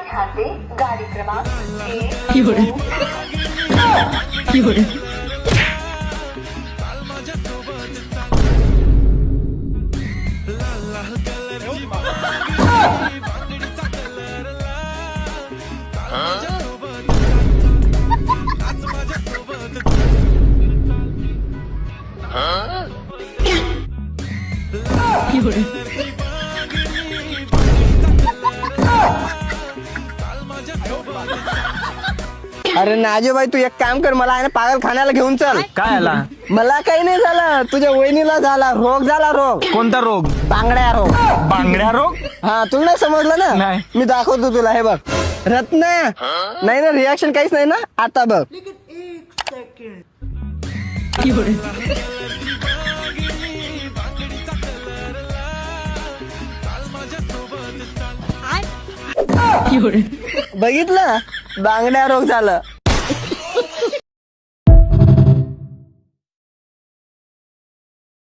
गाडी क्रमांक अरे नाजो भाई, तू एक काम कर, मला आहे ना पागल खाण्याला घेऊन चल. काय आला? मला काही नाही झालं, तुझ्या वहिनीला झाला रोग. कोणता रोग? बांगड्या रोग. बांगड्या रोग? हा, तुला नाही समजलं ना? नाही. मी दाखवतो तुला, हे बघ. रत्न नाही ना, रिॲक्शन काहीच नाही ना, आता बघ. बघितलं, बांगड्या रोग झालं.